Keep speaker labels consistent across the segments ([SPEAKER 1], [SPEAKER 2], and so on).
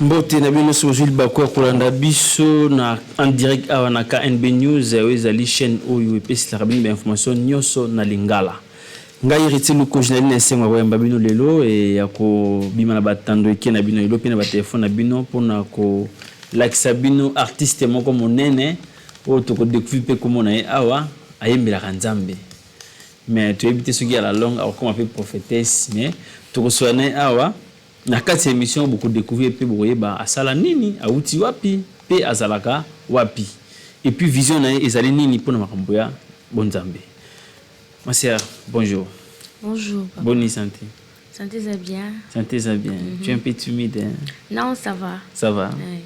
[SPEAKER 1] Mbote na bino sojil bakwa kolanda biso na en direct awa na KNB News ezali chaîne oyo epesaka bino information nyonso na lingala. Ngai reti luko journaliste na sengo koyamba bino lelo e ya ko bima na batando eke na bino lelo pe na ba telefone na bino pona ko lakisa bino artiste moko monene o to ko découvrir pe comment na awa ayembela Nzambe. Mais tu éviter ce qui à la longue alors comme appelle prophétesse mais to ko soana awa na kati émission beaucoup découvrir pe boyeba asala nini auti wapi pe azalaka wapi et puis vision na ezali nini pona makambo ya bonzambe. Ma sœur, bonjour.
[SPEAKER 2] Bonjour. Papa.
[SPEAKER 1] Bonne santé.
[SPEAKER 2] Santé ça bien.
[SPEAKER 1] Santé ça bien. Tu es un peu timide. Hein?
[SPEAKER 2] Non, ça va.
[SPEAKER 1] Ça va.
[SPEAKER 2] Oui.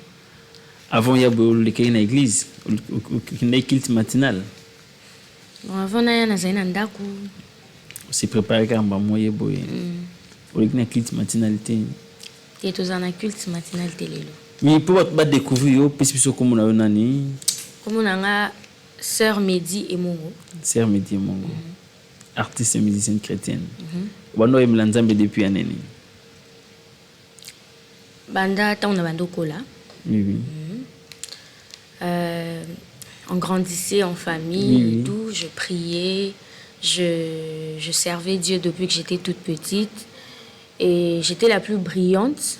[SPEAKER 1] Avant il y a le l'église, le culte matinal.
[SPEAKER 2] Bon, avant na na zaina ndaku.
[SPEAKER 1] C'est préparé quand ba moye boye. Le culte matinal té.
[SPEAKER 2] Et tous en culte matinal lelo.
[SPEAKER 1] Mais pour pas découvrir yo pesiso comme na nani.
[SPEAKER 2] Comme on a sœur Medi et Mongo.
[SPEAKER 1] Sœur Medi et Mongo. Artiste et musicienne chrétienne. Bando yemela Nzambe depuis aneni.
[SPEAKER 2] Banda ta on a bando kola.
[SPEAKER 1] Oui oui.
[SPEAKER 2] On grandissait en famille, oui. Tout, je priais, je servais Dieu depuis que j'étais toute petite et j'étais la plus brillante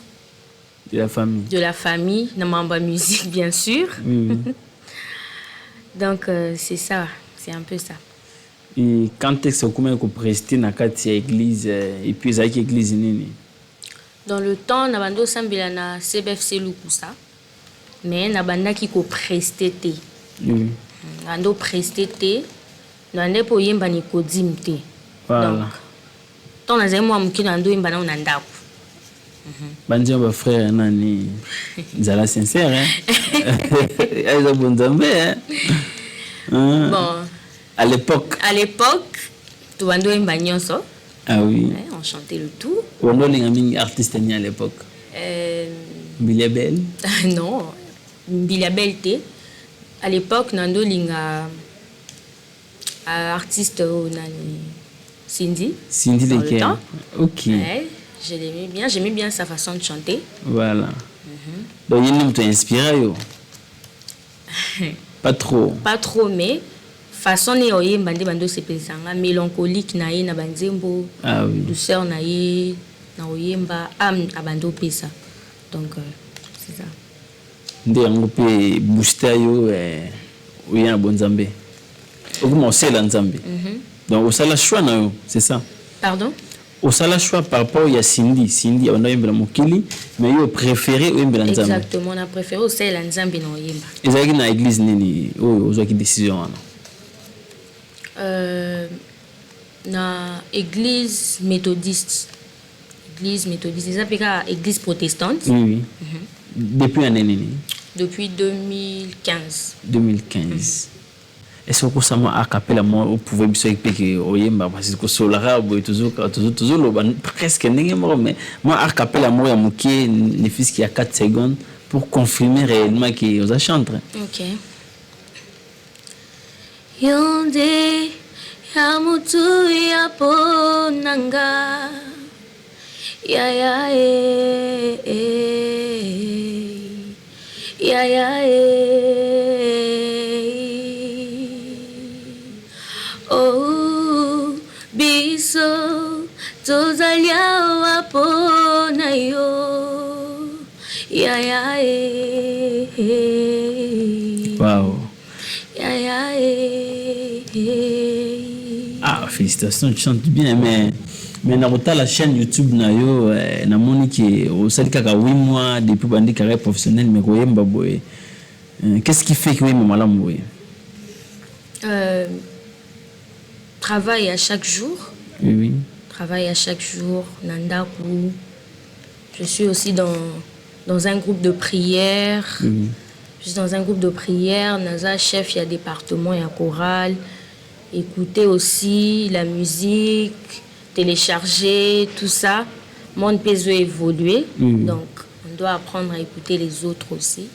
[SPEAKER 1] de la famille.
[SPEAKER 2] De la famille, dans ma musique bien sûr.
[SPEAKER 1] Oui, oui.
[SPEAKER 2] Donc c'est ça, c'est un peu ça.
[SPEAKER 1] Et quand est-ce que vous prestez dans l'église et puis avec l'église nini?
[SPEAKER 2] Dans le temps, na bando sambila na CBFC Lukusa, mais na banda qui ko presté té.
[SPEAKER 1] Oui.
[SPEAKER 2] Bando presté té, na ndé po yemba ni ko dimté.
[SPEAKER 1] Voilà.
[SPEAKER 2] Donc, ton na zemo amuki na ndo yemba na ndako.
[SPEAKER 1] Bandia ba frère nani zala sincère hein. Aïza bonzambe hein.
[SPEAKER 2] Bon.
[SPEAKER 1] À l'époque,
[SPEAKER 2] tout bando yemba nyonso.
[SPEAKER 1] Ah oui.
[SPEAKER 2] Ouais, on chantait le tout.
[SPEAKER 1] On a un artiste à l'époque. Biliabel.
[SPEAKER 2] Non, Biliabel té. À l'époque, Nando linga artiste Cindy.
[SPEAKER 1] Cindy lesquels? Ok.
[SPEAKER 2] Ouais, j'aimais bien sa façon de chanter.
[SPEAKER 1] Voilà. Donc il t'a inspiré yo. Pas trop.
[SPEAKER 2] Pas trop, mais façon ne oyemba nde bando sepelanga mélancolique na ye na banzembo.
[SPEAKER 1] Ah oui.
[SPEAKER 2] Douceur na ye na oyemba âme abando pesa. Donc c'est ça.
[SPEAKER 1] Nde yango pe booster yo oya bonzambe. Okuma osela nzambe. Donc osala choix na yo, c'est ça.
[SPEAKER 2] Pardon?
[SPEAKER 1] Osala choix par rapport à Cindy abando yembela mokili mais yo préféré oyembela nzambe.
[SPEAKER 2] Exactement, on a préféré osela nzambe na oyemba.
[SPEAKER 1] Ezaki na église nini ozwaki décision wana?
[SPEAKER 2] Na église méthodiste. Église méthodiste, c'est ça peka église protestante.
[SPEAKER 1] Oui oui. Depuis année nini?
[SPEAKER 2] Depuis 2015.
[SPEAKER 1] 2015. Est-ce que ça m'a acapella moi au pouvoir biso peke oyemba parce que solara boy toujours presque ndenge moko mais moi acapella moi ya moké ne fils qui a 4 secondes pour confirmer réellement que on chanter.
[SPEAKER 2] OK. Yonde ya mutu ya ponanga ya ya ya ya oh biso tozalia wapona yo ya ya
[SPEAKER 1] Wow.
[SPEAKER 2] Ya
[SPEAKER 1] Ah, félicitations, tu chantes bien, mais dans la chaîne YouTube, na monique, au salika ka 8 mois depuis bandi carrière professionnelle, mais koyemba boy. Qu'est-ce qui fait que oui, maman boy?
[SPEAKER 2] Travail à chaque jour.
[SPEAKER 1] Oui, oui.
[SPEAKER 2] Travail à chaque jour, nandaku. Je suis aussi dans un groupe de prière.
[SPEAKER 1] Oui.
[SPEAKER 2] Je suis dans un groupe de prière, Naza chef, il y a département, il y a chorale. Écouter aussi la musique, télécharger, tout ça. Mon peso évoluer, donc on doit apprendre à écouter les autres aussi.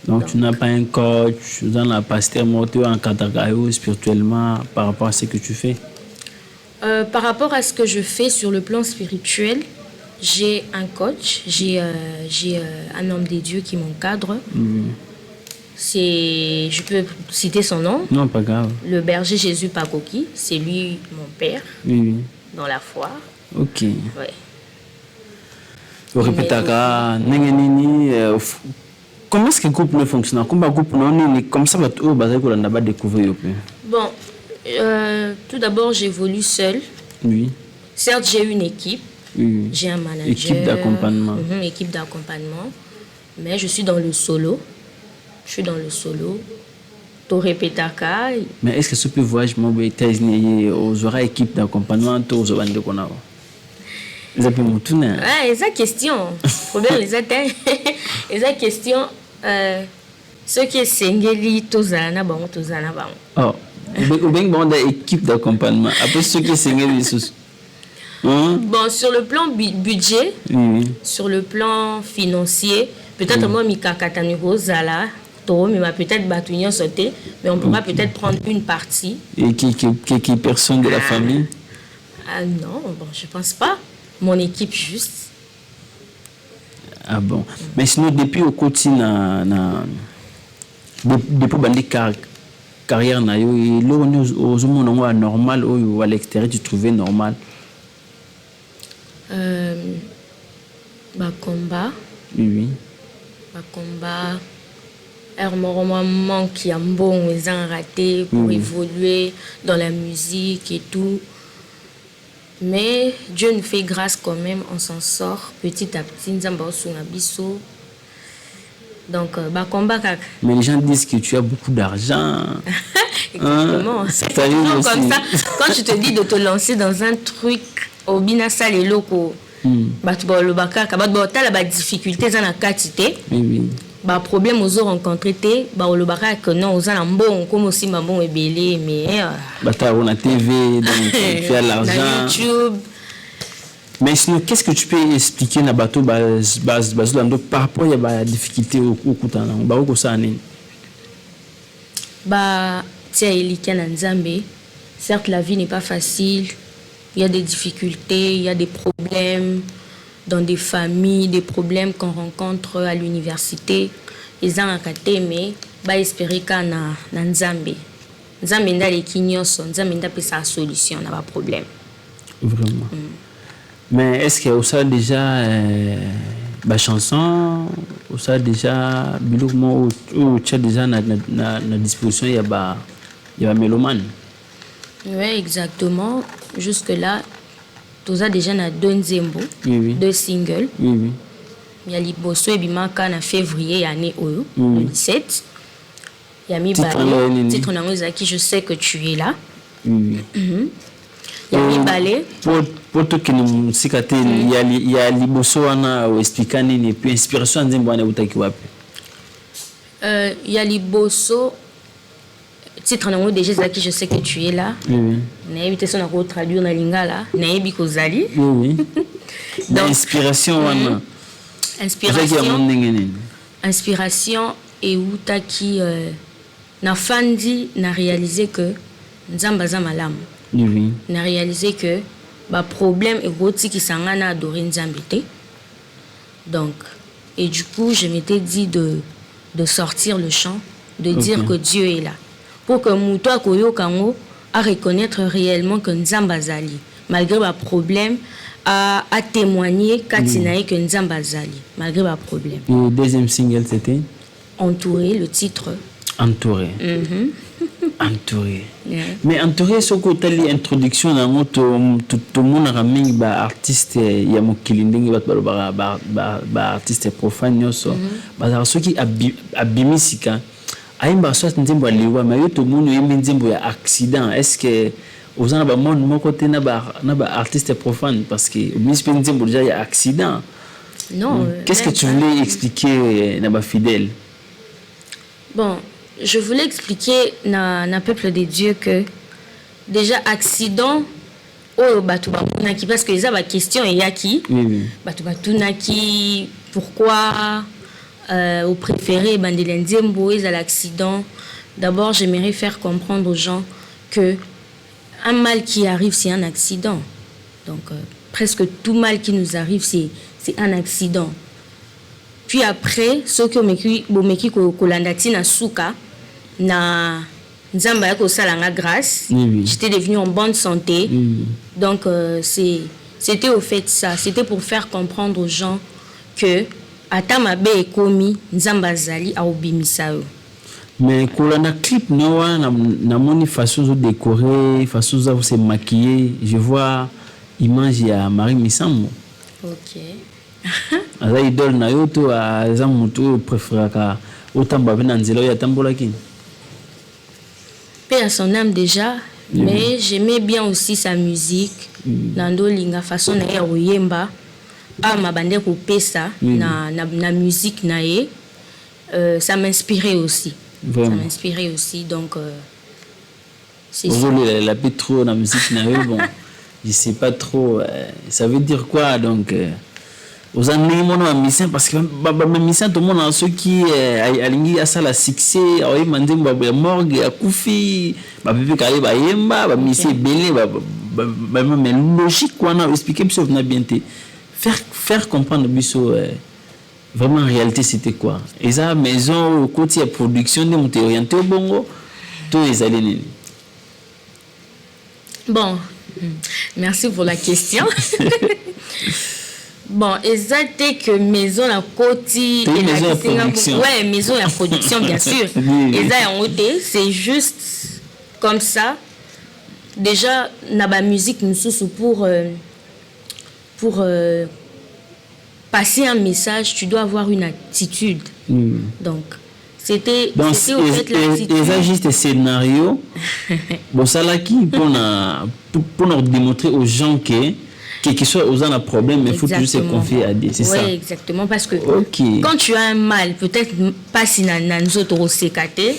[SPEAKER 1] Donc tu n'as pas un coach, dans la pasteur moto en katagayo spirituellement par rapport à ce que tu fais?
[SPEAKER 2] Par rapport à ce que je fais sur le plan spirituel, J'ai un coach, j'ai un homme des dieux qui m'encadre. Je peux citer son nom.
[SPEAKER 1] Non, pas grave.
[SPEAKER 2] Le berger Jésus Pakoki, c'est lui mon père dans la foi.
[SPEAKER 1] Ok.
[SPEAKER 2] Ouais.
[SPEAKER 1] Comment est-ce que le couple fonctionne? Comment le couple comme ça va découvrir?
[SPEAKER 2] Bon, tout d'abord, j'évolue seule.
[SPEAKER 1] Oui.
[SPEAKER 2] Certes, j'ai une équipe.
[SPEAKER 1] Oui.
[SPEAKER 2] J'ai un manager.
[SPEAKER 1] Équipe d'accompagnement.
[SPEAKER 2] Équipe d'accompagnement. Mais je suis dans le solo. Toré Petaka.
[SPEAKER 1] Mais est-ce que ce peut voyager aux aura équipe d'accompagnement aux aura de Konao?
[SPEAKER 2] Les question. Problème les atteint. Les question. Ce qui est singeli tozana bon.
[SPEAKER 1] Oh. Ou bien bon équipe d'accompagnement. Après ce qui est singeli
[SPEAKER 2] Bon, sur le plan budget, sur le plan financier, peut-être moi mikakatani rozala. Mais peut-être batouillon sauter, mais on pourra peut-être prendre une partie.
[SPEAKER 1] Et qui personne de la famille?
[SPEAKER 2] Non, bon, je pense pas. Mon équipe juste.
[SPEAKER 1] Ah bon. Mais sinon, depuis au quotidien, depuis bandi carrière na yo, aux hommes normal ou à l'extérieur, tu trouvais normal?
[SPEAKER 2] Combat.
[SPEAKER 1] Oui.
[SPEAKER 2] Combat. Moi, qui a bon, ils ont raté pour évoluer dans la musique et tout. Mais Dieu nous fait grâce quand même, on s'en sort petit à petit. Donc, combat.
[SPEAKER 1] Mais les gens disent que tu as beaucoup d'argent.
[SPEAKER 2] Exactement. C'est comme ça. Quand tu te dis de te lancer dans un truc, au binasa les locaux, la difficulté dans la quantité.
[SPEAKER 1] Oui.
[SPEAKER 2] Problème aux rencontrés que non aux bon comme aussi bon et belé mais
[SPEAKER 1] on a TV donc tu as l'argent
[SPEAKER 2] YouTube.
[SPEAKER 1] Mais sinon qu'est-ce que tu peux expliquer na bateau par rapport à la difficulté au kutana ko ça nini
[SPEAKER 2] tia elika na Nzambe. Certes la vie n'est pas facile, il y a des difficultés, il y a des problèmes dans des familles, des problèmes qu'on rencontre à l'université. Ils ont raté, mais espérer qu'il y a Nzambe. Nzambe nda les kinyoso, Nzambe nda pe sa solution na ba problème.
[SPEAKER 1] Vraiment. Mais est-ce que ça déjà ba chanson, ça déjà biloumo ou tu as déjà na disposition il y a mélomane.
[SPEAKER 2] Oui, exactement. Jusque là tu as déjà na deux nzembo, deux singles.
[SPEAKER 1] Oui.
[SPEAKER 2] Il y a Liboso et Bimaka en février année 2017. Il y a Mi Balé, titre qui je sais que tu es là. Il y a Mi Balé.
[SPEAKER 1] Pour tout qui nous sikate, il y a Liboso ana expliquer ni puis inspiration nzembo ana utaki wapi.
[SPEAKER 2] Il y a Liboso titre nango déjà qui je sais que tu es là. Na évité son à traduire na lingala, na yebi kozali.
[SPEAKER 1] Oui. Donc inspiration wana.
[SPEAKER 2] Inspiration et utaki na fandi na réalisé que nzamba za malamu.
[SPEAKER 1] Oui.
[SPEAKER 2] Na réalisé que problème et goti qui sangana adorer nzambe te. Donc et du coup je m'étais dit de sortir le chant, de dire que Dieu est là. Pour que Mouto Akoyo Kango à reconnaître réellement que Nzamba Zali, malgré le problème, à témoigner que Nzamba Zali, malgré le problème.
[SPEAKER 1] Le deuxième single c'était
[SPEAKER 2] Entouré, le titre.
[SPEAKER 1] Entouré. Entouré.
[SPEAKER 2] Yeah.
[SPEAKER 1] Mais entouré, ce côté l'introduction dans tout le monde a mis artiste il y a mon killing artiste profane so ceux qui abimisika aimba soit nzembo aliwa mais tout le monde aime nzembo ya accident. Est-ce que aux ans ba monde mon côté na ba artiste profane parce que au nzembo déjà il y a accident.
[SPEAKER 2] Non.
[SPEAKER 1] Qu'est-ce que tu voulais expliquer na ba fidèle?
[SPEAKER 2] Bon, je voulais expliquer na peuple des dieux que déjà accident oh batu bamunaki parce que ça va question et yaki.
[SPEAKER 1] Oui.
[SPEAKER 2] Batu batunaki pourquoi au préféré bandelen nzembo à l'accident. D'abord, j'aimerais faire comprendre aux gens que un mal qui arrive c'est un accident. Donc presque tout mal qui nous arrive, c'est un accident. Puis après, ceux qui ont meki kolandati na souka, na nzamba ya kosalanga grâce, j'étais devenue en bonne santé. Donc c'était au fait ça, c'était pour faire comprendre aux gens que ata mabe ekomi nzamba zali a obimisa yo.
[SPEAKER 1] Mais kolanda clip noa na moni façon de décorer, façon de se maquiller, je vois image ya Marie Misambo.
[SPEAKER 2] OK.
[SPEAKER 1] Aza idole na yo to aza mutu préféraka otamba bena nzela ya tambola kini.
[SPEAKER 2] Paix à son âme déjà, mais j'aimais bien aussi sa musique. Nando linga façon na ya oyemba a mabande ko pesa na musique na ye. Ça m'inspirait aussi. Vraiment. Ça m'inspirait aussi, donc c'est ça.
[SPEAKER 1] La pétro la musique na yo, bon, je sais pas trop, ça veut dire quoi donc aux années mon mission parce que ma mission tout le monde en ceux qui alingi à ça la succès ayi mandé ba morgue a kufi ba bébé kale ba yemba ba mission belé ba mais logique quoi na expliquer plus on a bien été faire comprendre biso vraiment en réalité c'était quoi et ça maison côté production de monter orienté au bongo tout les allés.
[SPEAKER 2] Bon, merci pour la question. Bon, exactement que maison la côté
[SPEAKER 1] et la production.
[SPEAKER 2] Ouais, maison la production bien sûr. Et ça en côté, c'est juste comme ça. Déjà na ba musique nous sous pour passer un message, tu dois avoir une attitude. Donc c'était au fait l'attitude.
[SPEAKER 1] Et ça juste scénario. Bon ça là qui pour nous démontrer aux gens que quel que soit aux un problème, mais il faut toujours se confier à Dieu, c'est ça.
[SPEAKER 2] Oui, exactement, parce que quand tu as un mal, peut-être pas si nous autres sécaté,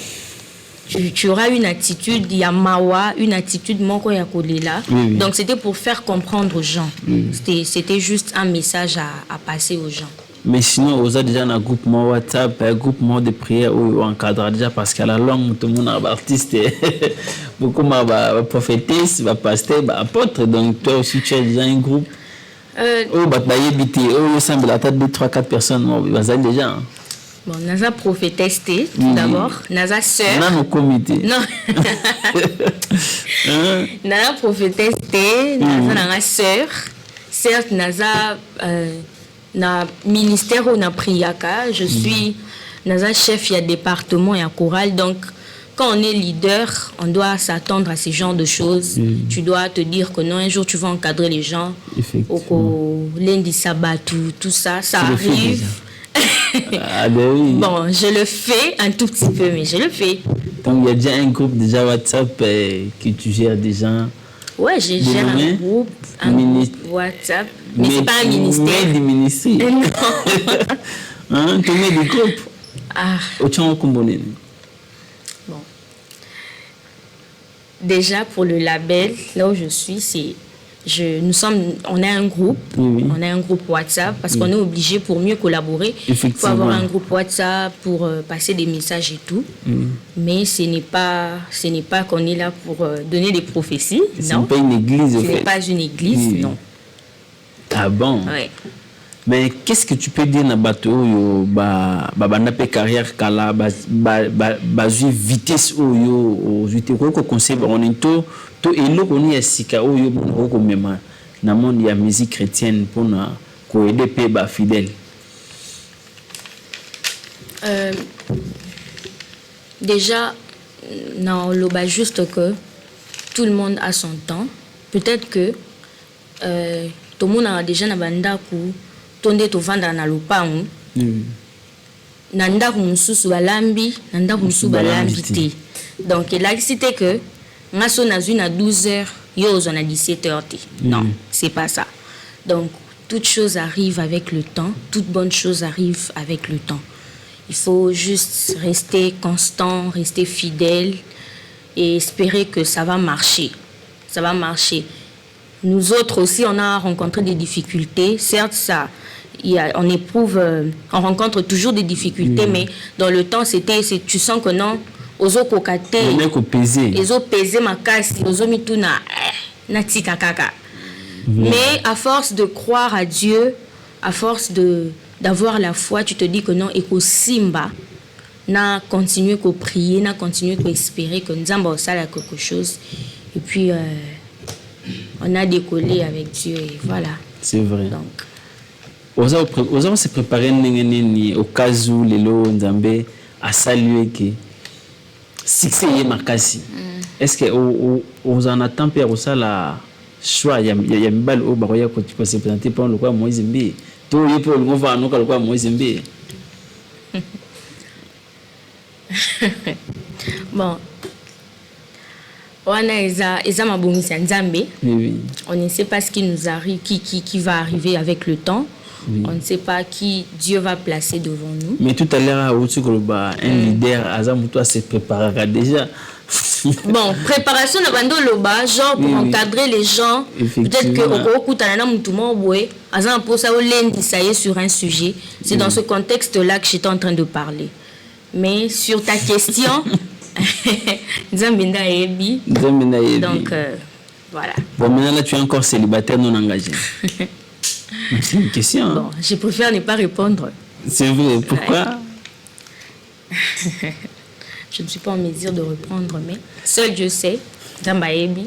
[SPEAKER 2] tu auras une attitude, il y a mawa, une attitude manko ya kolela. Donc c'était pour faire comprendre aux gens. C'était juste un message à passer aux gens.
[SPEAKER 1] Mais sinon, vous avez déjà un groupement WhatsApp, un groupement de prière où on encadre déjà parce qu'à la longue, tout le monde est artiste, beaucoup de prophétesse, pasteur, apôtre. Donc toi aussi, tu as déjà un groupe. Où semble la tête de 3-4 personnes, vous avez déjà.
[SPEAKER 2] Bon, Naza prophétesse, tout d'abord. Naza sœur.
[SPEAKER 1] On a nos comités.
[SPEAKER 2] Non. Naza prophétesse, Naza sœur. Certes, Naza. Na ministère ou na priaka, je suis naza chef il y a département et chorale, donc quand on est leader, on doit s'attendre à ce genre de choses. Tu dois te dire que non, un jour tu vas encadrer les gens. Au lundi sabbat, tout ça, ça arrive. Bon, je le fais un tout petit peu, mais je le fais.
[SPEAKER 1] Donc il y a déjà un groupe déjà WhatsApp que tu gères déjà.
[SPEAKER 2] Ouais, je gère un groupe WhatsApp. Mais c'est pas un ministère.
[SPEAKER 1] Mais du ministère.
[SPEAKER 2] Non.
[SPEAKER 1] Tu mets des groupes.
[SPEAKER 2] Bon. Déjà, pour le label, là où je suis, on a un groupe. On a un groupe WhatsApp parce qu'on est obligé pour mieux collaborer. Il faut avoir un groupe WhatsApp pour passer des messages et tout. Mais ce n'est pas qu'on est là pour donner des prophéties.
[SPEAKER 1] Ce n'est pas une église.
[SPEAKER 2] Ce n'est pas une église, non.
[SPEAKER 1] Ah bon?
[SPEAKER 2] Ouais.
[SPEAKER 1] Mais qu'est-ce que tu peux dire na bateau yo banda pe carrière kala bazu vitesse oyo ozute ko conseil on into to eloko ni esika oyo ko mema na monde ya musique chrétienne pour na ko aider pe ba fidèle.
[SPEAKER 2] Déjà non le bas juste que tout le monde a son temps. Peut-être que tout le monde a déjà na banda ku tonde to vanda na lupangu nanda kumususu balambi nanda kumususu balambi te. Donc là c'était que ngaso nazui na 12h yo on a 17h te. Non, c'est pas ça. Donc toute chose arrive avec le temps, toute bonne chose arrive avec le temps. Il faut juste rester constant, rester fidèle et espérer que ça va marcher. Ça va marcher. Nous autres aussi, on a rencontré des difficultés. Certes, on éprouve, on rencontre toujours des difficultés, mais dans le temps, tu sens que non, ozo kokate, ozo pesé ma casse, ozo mituna, natika kaka. Mais à force de croire à Dieu, à force d'avoir la foi, tu te dis que non, et qu'au Simba, n'a continué qu'à prier, n'a continué qu'à espérer que nous avons ça quelque chose. Et puis, on a décollé avec Dieu et voilà.
[SPEAKER 1] C'est vrai.
[SPEAKER 2] Donc,
[SPEAKER 1] aux hommes se préparer au cas où les lots Nzambe a salué que succès est marqué. Est-ce que aux en attend pour ça la choix il y a une balle au baroya que tu peux se présenter pour le quoi Moïse Mbe tout y pour le voir nous quoi Moïse Mbe.
[SPEAKER 2] Bon, on a ma bonne Nzambe.
[SPEAKER 1] Oui.
[SPEAKER 2] On ne sait pas ce qui nous arrive, qui va arriver avec le temps. Oui. On ne sait pas qui Dieu va placer devant nous.
[SPEAKER 1] Mais tout à l'heure, un leader, Azamuto se préparera déjà.
[SPEAKER 2] Bon, préparation de bando loba, genre pour encadrer les gens. Peut-être que au Koutana Moutouma Boué, Azam pour ça ou sur un sujet. C'est dans ce contexte-là que j'étais en train de parler. Mais sur ta question, Zambinda Ebi. Donc voilà.
[SPEAKER 1] Bon, maintenant là, tu es encore célibataire non engagé. C'est une question. Hein?
[SPEAKER 2] Bon, je préfère ne pas répondre.
[SPEAKER 1] C'est vrai. Pourquoi?
[SPEAKER 2] Je ne suis pas en mesure de répondre, mais seul Dieu sait, Zambaebi,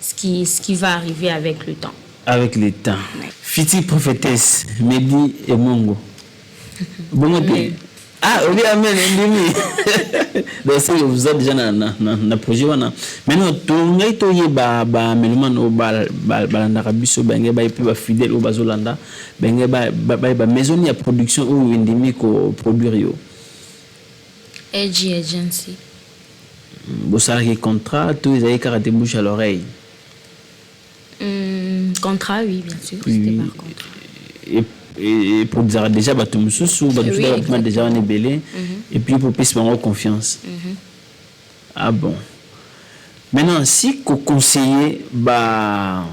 [SPEAKER 2] ce qui va arriver avec le temps.
[SPEAKER 1] Avec le temps. Ouais. Fiti prophétesse, Medi et Mongo. Bon, ah, oui, amen, donc ça vous êtes déjà na projet wana. Maintenant to ngai to yeba ba melumano ba ndarabiso benge ba epi ba fidèle au bazolanda benge ba maison ya production ou endemi ko produire yo.
[SPEAKER 2] AG agency.
[SPEAKER 1] Bo sala ki contrat to ils avaient karaté bouche à l'oreille.
[SPEAKER 2] Contrat oui bien sûr, c'était par contrat.
[SPEAKER 1] Et pour dire déjà bato mususu bato déjà on est belé et puis pour plus avoir confiance. Ah bon. Maintenant si ko conseiller ba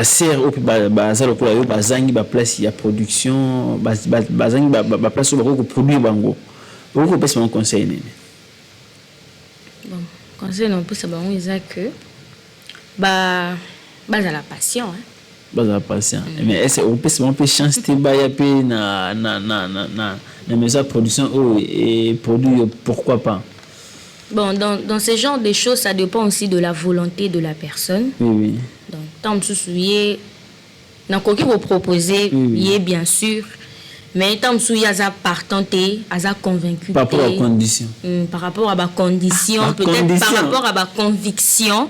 [SPEAKER 1] ser au ba za lokola yo bazangi ba place ya production bazangi ba place ba ko produire bango. Beaucoup plus mon conseil nene.
[SPEAKER 2] Bon, conseil non plus ça ba on isa que ba à la passion hein.
[SPEAKER 1] Baza patient. Mais est-ce qu'on peut chance de bailler na maison de production et produire pourquoi pas?
[SPEAKER 2] Bon, dans ce genre de choses, ça dépend aussi de la volonté de la personne.
[SPEAKER 1] Oui.
[SPEAKER 2] Donc, tant que vous dans quoi vous proposez, oui, bien sûr. Mais tant que vous êtes partant, vous êtes convaincu.
[SPEAKER 1] Par rapport aux conditions.
[SPEAKER 2] Par rapport à ma condition, peut-être par rapport à ma conviction.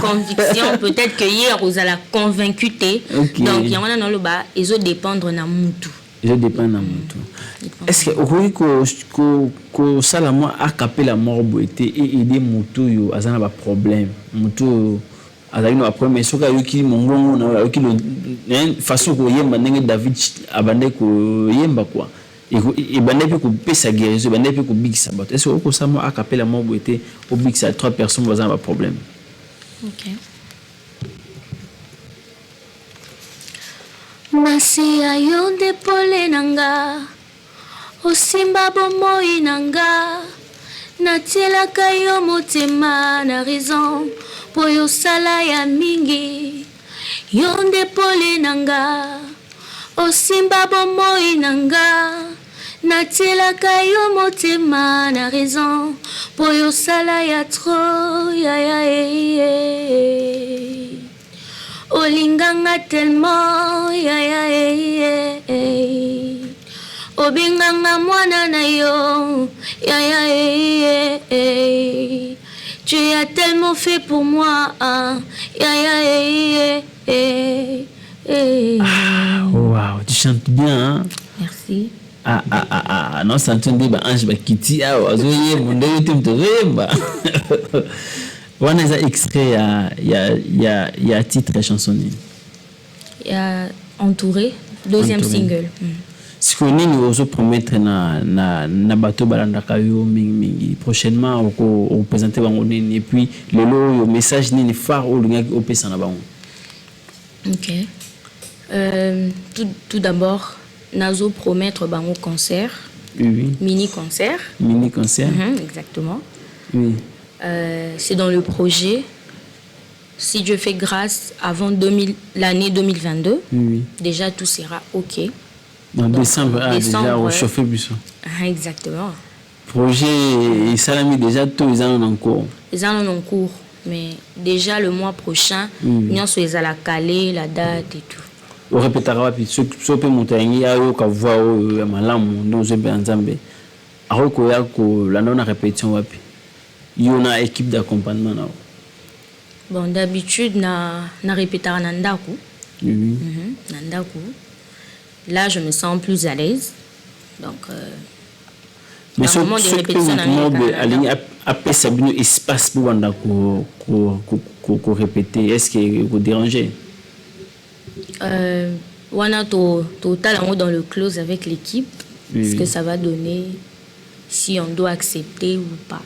[SPEAKER 2] Conviction, peut-être que hier vous allez convaincu. Okay. Donc il y a un dans le bas, ils ont dépendre na mutu.
[SPEAKER 1] Ils ont dépendre na mutu. Est-ce que au que ça la moi a capé la mort boité et aider mutu yo azana ba problème mutu azali no problème soka yo ki mongongo na yo ki le façon ko yemba ndenge David abande ko yemba quoi et bande pe ko pesa guérison bande pe ko big sabat est-ce que ça moi a capé la mort boité au big ça 3 personnes bazana ba problème.
[SPEAKER 2] OK. Masia yonde pole nanga osimba bomoi nanga natielaka yo motema na raison po yo sala ya mingi yonde pole nanga osimba bomoi nanga natielaka yo motema na raison po yo sala ya tro ya olinganga tellement obinganga mwana na yo tu as tellement fait pour moi
[SPEAKER 1] wow, tu chantes bien hein?
[SPEAKER 2] Merci.
[SPEAKER 1] Non ça entend ba ange ba kiti azoye monde yote mtoyemba. On a extrait il y a titre chanson.
[SPEAKER 2] Il y a entouré deuxième single.
[SPEAKER 1] Ce qu'on est nous osons promettre na bateau balandaka yo mingi prochainement on présenter bango et puis le message ni phare au lingaki au pesa na bango.
[SPEAKER 2] OK. Tout d'abord nazo promettre bango concert.
[SPEAKER 1] Oui.
[SPEAKER 2] Mini concert.
[SPEAKER 1] Mini concert.
[SPEAKER 2] Exactement.
[SPEAKER 1] Oui.
[SPEAKER 2] C'est dans le projet. si Dieu fait grâce, avant l'année 2022, déjà tout sera OK.
[SPEAKER 1] En décembre, déjà réchauffé plus.
[SPEAKER 2] Exactement.
[SPEAKER 1] Projet, ça l'a mis déjà tous les ans en cours.
[SPEAKER 2] Les ans en cours, mais déjà le mois prochain, nous sommes à la calée, la date et tout.
[SPEAKER 1] On répétera puis ce peut monter il y a eu qu'à voir malam dans un ensemble. Alors que la non répétition wapi. Il y a une équipe d'accompagnement là.
[SPEAKER 2] Bon, d'habitude na répétera nandaku. Nandaku. Là, je me sens plus à l'aise. Donc
[SPEAKER 1] mais ce que après ça bien espace pour répéter, est-ce que vous dérangez?
[SPEAKER 2] On a total dans le close avec l'équipe, ce que ça va donner, si on doit accepter ou pas.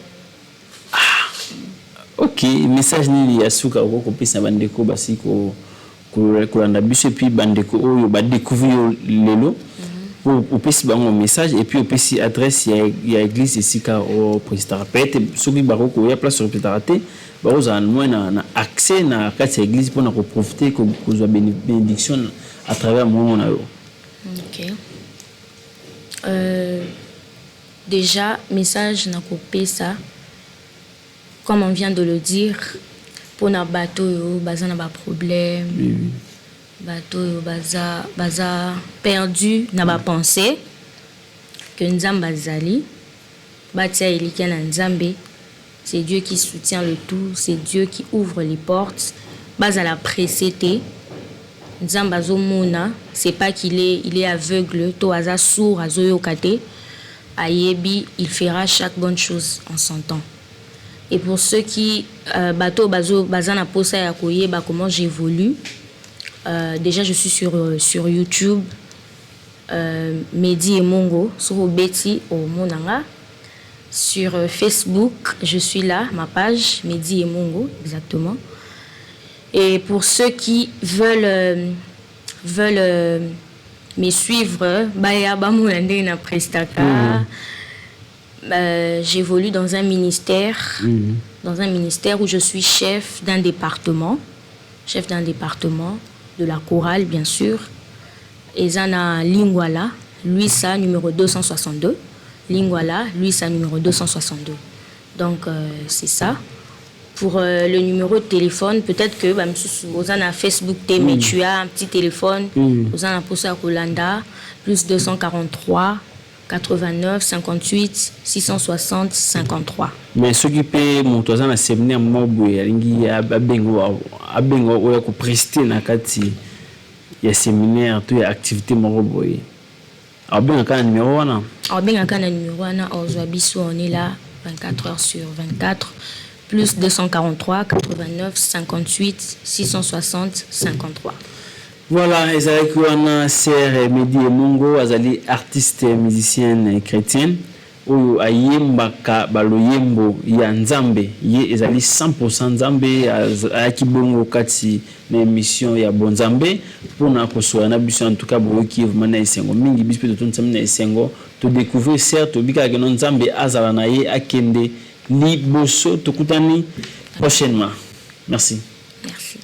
[SPEAKER 1] Ok, message ni ya suka ko kopesa bandeko basi ko landa biso et puis bandeko oyo ba découvrir lelo au pesi bango message et puis au pesi adresse ya église ici ka au président peut-être soki baroko ya place sur pétarate baoza moins na accès na kati église pour na ko profiter ko zo bénédiction à travers mon na yo.
[SPEAKER 2] OK. Déjà message na ko pesa comme on vient de le dire, pour na bateau yo baza na ba problème, bateau yo baza perdu na ba pensée que nzambe azali batia elika na nzambe, c'est Dieu qui soutient le tout, c'est Dieu qui ouvre les portes, baza la précédé nzambe azomona, c'est pas qu'il est aveugle, to aza sourd azoyokate, ayebi, il fera chaque bonne chose en son temps. Et pour ceux qui bateau bazana posa ya koyeba comment j'évolue, déjà je suis sur YouTube, Mehdi Emongo sur Betty au Monanga, sur Facebook je suis là, ma page Mehdi Emongo exactement. Et pour ceux qui veulent me suivre, baya bamulande na prestaka. J'évolue dans un ministère où je suis chef d'un département de la chorale bien sûr. Et Zana Lingwala, lui ça numéro 262. Lingwala, lui ça numéro 262. Donc c'est ça. Pour le numéro de téléphone, peut-être que vous avez Facebook, mais tu as un petit téléphone, vous avez un poste à Rolanda, plus 243 89 58 660 53.
[SPEAKER 1] Mais ce qui peut monter dans le séminaire mobile, il y a abengo ya ko prester na kati ya séminaire tu ya activité mobile. Abenga kana numéro wana.
[SPEAKER 2] Abenga kana numéro wana ozobiso on est là 24 heures sur 24 plus 243 89 58 660 53.
[SPEAKER 1] Voilà, ezali kuana sœur Mehdi Emongo azali artiste musicienne chrétienne oyo ayembaka baloyembo ya nzambe ye ezali 100% nzambe ayaki bongo kati na émission ya bonzambe pona kosoya na biso en tout cas boki vraiment na esengo mingi biso pe to nzambe na esengo to découvrir certes bika ke non nzambe azala na ye akende liboso tokutani prochainement. Merci.
[SPEAKER 2] Merci.